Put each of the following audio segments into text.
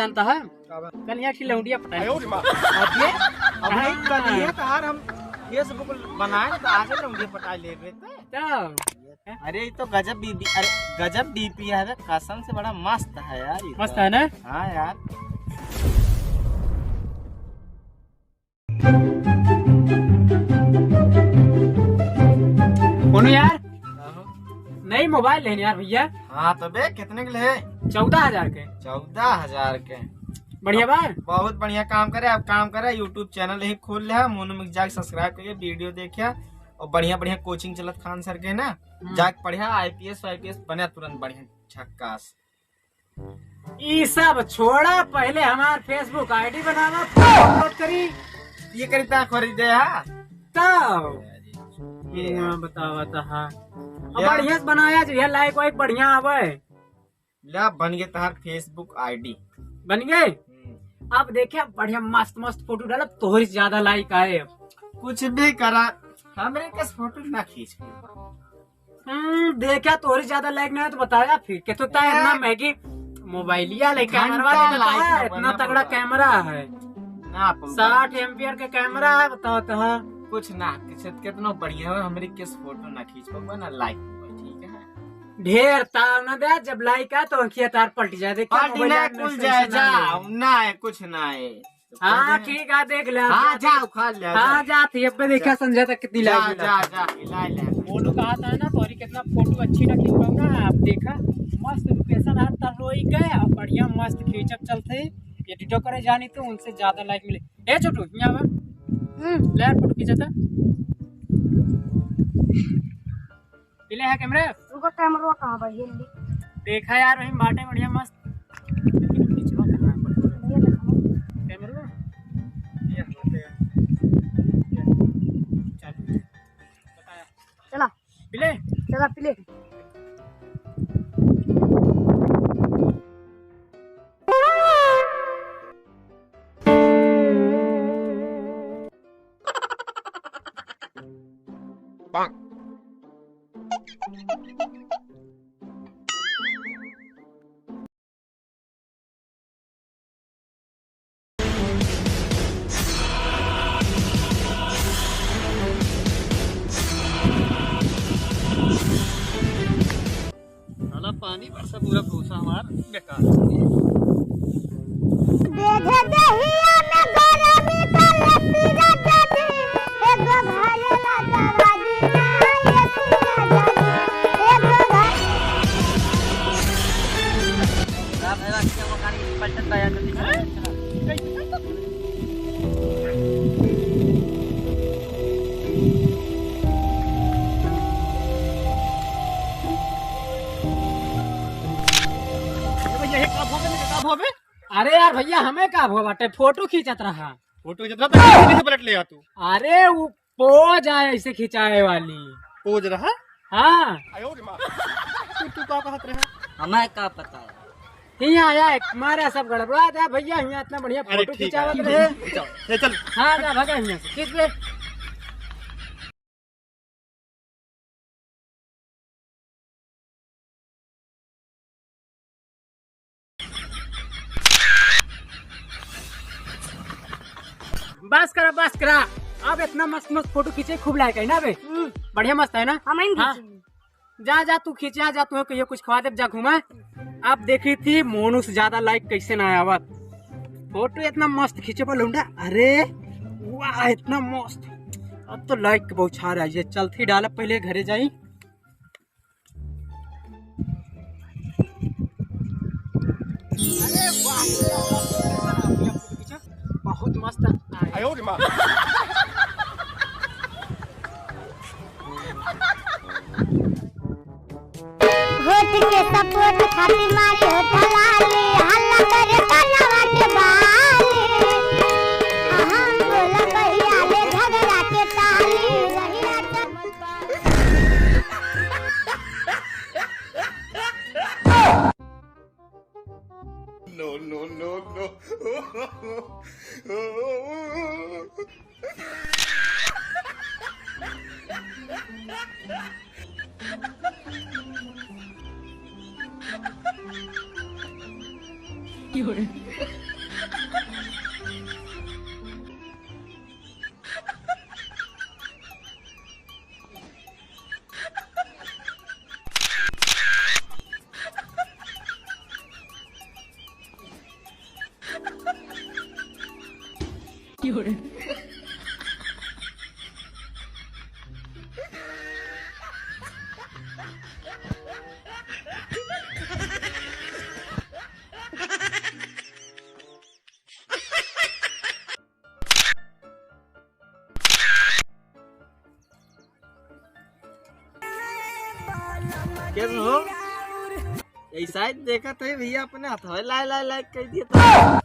जानता है कल यहाँ की लौंडिया पता है हम फेसबुक बनाए तो आज लौंडिया पटा ले रहे थे। अरे ये तो गजब बीबी, अरे गजब डीपी है, कसम से बड़ा मस्त है यार। मस्त है ना? हाँ यार। बोलो यार, नई मोबाइल लेनी यार भैया। हाँ तो बे कितने के लिए? 14,000 के। 14,000 के? बढ़िया बात, बहुत बढ़िया काम करे। अब काम करे यूट्यूब चैनल ही खोल ले, मोनू मिक्स जाके सब्सक्राइब करिए, वीडियो देखिए और बढ़िया बढ़िया कोचिंग चलत खान सर के ना, जाके पढ़िया IPS बने तुरंत बढ़िया झक्कास। ये सब छोड़ा, पहले हमार फेसबुक आईडी बनावा, अपलोड करी, ये करीता खरीदे है तब बतावा था बढ़िया से बनाया जो लाइक वाइक बढ़िया आवे। ला बन गए तार फेसबुक आईडी बन गए। अब देखिए बढ़िया मस्त मस्त फोटो डाला, तोहरी ज्यादा लाइक आए। कुछ भी करा हमरे के फोटो ना खींच। देखा तोहरी ज्यादा लाइक नहीं है तो बताया फिर के तो इतना महंगी मोबाइलिया ले कैमरा, इतना तगड़ा कैमरा है ना, 60 एम्पियर का कैमरा है। बताओ तो कुछ ना कितना बढ़िया है, हमरे के फोटो ना खींच पाऊंगा ना लाइक, ठीक है। ढेर ताव न दे, जब लाइक आ तो अंकिया तार पलट जाए। कुछ ना है। हाँ ठीक है, देख ले। हाँ जा उखाड़ ले। हाँ जा देखा समझा तक कितनी लाइक। बोलो कहा था ना तोरी कितना फोटो अच्छी ना खींच पाऊंगा। आप देखा मस्त लोकेशन है तरोई के, अब बढ़िया मस्त खींचब चलते, एडिटो करे जानी तो उनसे ज्यादा लाइक मिले। ए छोटू यहाँ ले फोटो खींचा पिले है कैमरे। उनका कैमरा कहाँ भाई? देखा यार वही बाटे बढ़िया मस्त कैमरा। चला पिले, चला पिले। पानी बरसा पूरा भूसा हमारा बेकार। अरे यार भैया हमें का भो बाटे, फोटो खींचत रहा। फोटो खींचत रहा तो पलट ले आ तू। अरे वो पोज आए ऐसे खिंचाए वाली पोज रहा। हाँ तू का कहत रहा? हमें का पता है। यहाँ आया हमारा सब गड़बड़ा था भैया, यहाँ इतना बढ़िया फोटो खिंचावत रहे। चल हाँ जा भगा यहाँ से खींच ले। बस करा। अब इतना मस्त मस्त फोटो खींचे, खूब लायक है ना बे? बढ़िया मस्त है ना? हाँ जा तू खींचा, जा तू कहियो कुछ खवा दे, जा घुमा। अब देखी थी मोनू से ज्यादा लाइक कैसे ना आया फोटो इतना मस्त खींचे पर लौंडा। अरे वाह इतना मस्त, अब तो लाइक बहुत छा रहा है। चलती डाला पहले घरे जाई। अरे वाह बहुत मस्त होठ के सपोर्ट खाती मारी हो ढलाले, हल्ला करे कनवा के बाले, हम बोला कहिया ले झगड़ा के ताली, रहिया कैसे हो? ऐसा ही देखा थे भैया अपने हथवे लाइक कर दिया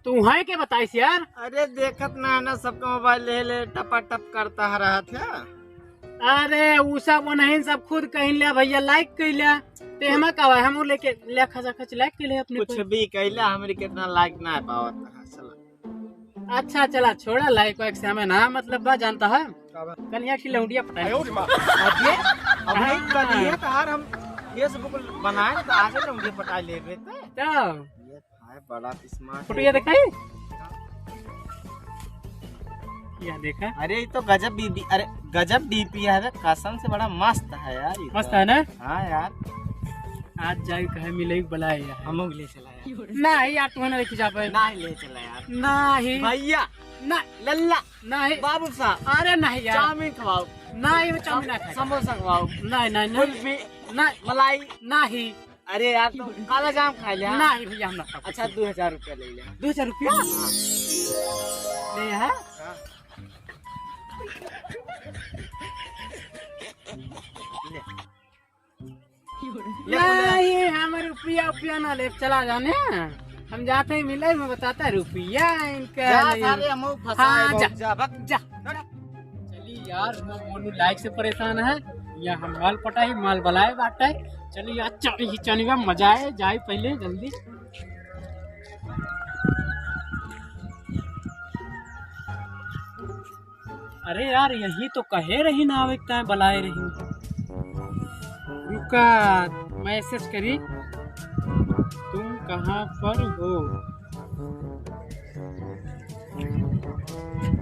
तू है के बताइस यार? अरे देखत ना सबका मोबाइल ले टपा टप करता रहा था। अरे उ सब नहीं सब खुद कहीं ले भैया लाइक कैला ते हम का हम लेके ले खचा खच लाइक के ले अपने कुछ भी कहला हमरे कितना लाइक ना पावत है। चला अच्छा चला छोड़ा लाइक वाइक से हमें ना मतलब बा जानता है कन्या की लौंडिया पटाई अब करिए तो यार हम फेसबुक बनाए तो आगे तो मुझे पटा ले रहे थे। तो ये है बड़ा स्मार्ट फोटो ये दिखाई क्या देखा? अरे ये तो गजब बीबी अरे गजब डीपी है कसम से बड़ा मस्त है यार ये मस्त तो। है ना? हाँ यार आज जाए कहे मिले बुलाए यार हम ले चला यार। नहीं यार तुम्हें नहीं खिंचा पाए नहीं ले चला यार नहीं भैया ना लल्ला नहीं बाबू साहब अरे नहीं यार चाउमीन खवाओ नहीं वो चाउमीन ना खाए समोसा खवाओ नहीं नहीं नहीं कुल्फी नहीं मलाई। नहीं अरे यार तो काला जाम खा लिया। नहीं भैया हम ना खाओ। अच्छा 2000 रुपया ले लिया। 2000 रुपया ले है नहीं हम रुपया ना ले चला जाने हम जाते ही मिले में बताता है रुपया इनका नहीं। हम हाँ, जा। जा जा चलिए यार मोनू लाइक से परेशान है या हम माल पटाई माल बलाए बाटे चलिए यार चनिया मजा आए जाए पहले जल्दी। अरे यार यही तो कहे रही ना आवे बलाए रही रुका मैसेज करी तुम कहाँ पर हो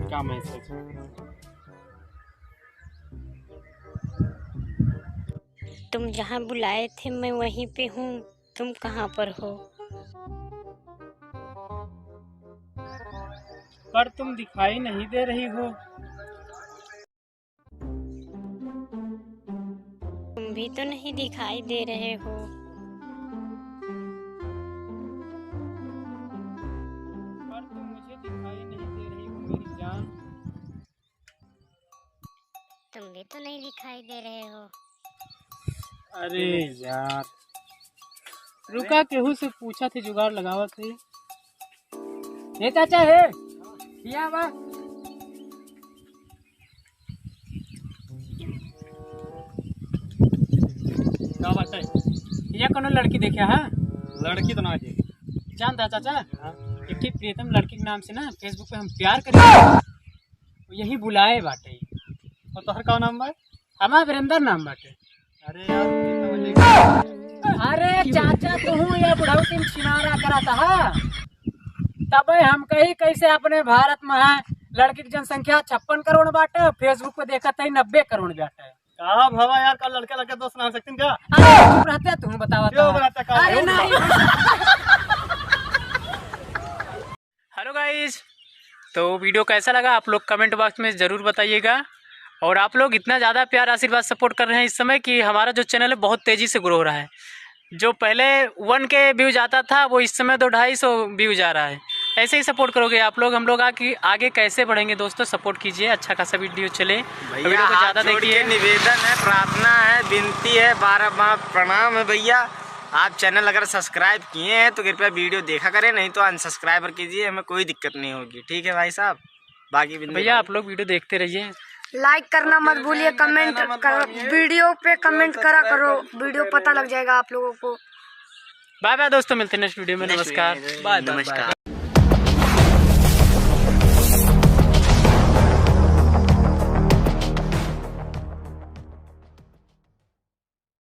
क्या मैसेज? तुम जहाँ बुलाए थे मैं वहीं पे हूँ, तुम कहाँ पर हो? पर तुम दिखाई नहीं दे रही हो। तुम भी तो नहीं दिखाई दे रहे हो। पर तुम मुझे दिखाई नहीं दे रही हो मेरी जान। तुम भी तो नहीं दिखाई दे रहे हो। अरे यार रुका केहू से पूछा थे जुगाड़ लगावा थे ये चाचा है क्या बा क्या बात है ये कौन लड़की देखे है? लड़की तो ना जानता चाचा एक ही प्रीतम लड़की के नाम से ना फेसबुक पे हम प्यार करें यही बुलाए बाटे और तोहर का नाम बा? हमारा वीरेंद्र नाम बाटे। अरे यार अरे चाचा तू ये बुढ़ौती में चिनारा कराता है तब हम कही कैसे अपने भारत में है लड़की की जनसंख्या 56 करोड़ बाटे फेसबुक पे देखा था 90 करोड़ बाटे। कहा भवा यार का लड़के लड़के दोस्त ना सकते क्या? अरे चुप रहते तुम बतावा क्यों बताता का? अरे नहीं हेलो गाइस तो वीडियो कैसा लगा आप लोग कमेंट बॉक्स में ज़रूर बताइएगा और आप लोग इतना ज़्यादा प्यार आशीर्वाद सपोर्ट कर रहे हैं इस समय कि हमारा जो चैनल है बहुत तेज़ी से ग्रो हो रहा है। जो पहले 1 के व्यूज आता था वो इस समय 200-250 व्यूज आ रहा है। ऐसे ही सपोर्ट करोगे आप लोग हम लोग आगे कैसे बढ़ेंगे दोस्तों सपोर्ट कीजिए अच्छा खासा वीडियो चले वीडियो को ज़्यादा देखिए। निवेदन है प्रार्थना है विनती है बार प्रणाम है भैया आप चैनल अगर सब्सक्राइब किए हैं तो कृपया वीडियो देखा करें नहीं तो अनसब्सक्राइबर कीजिए हमें कोई दिक्कत नहीं होगी। ठीक है भाई साहब बाकी भैया आप लोग वीडियो देखते रहिए लाइक करना मत भूलिए कमेंट कर वीडियो पे कमेंट करा करो वीडियो पता लग जाएगा आप लोगों को। बाय बाय दोस्तों मिलते हैं नेक्स्ट वीडियो में नमस्कार बाय।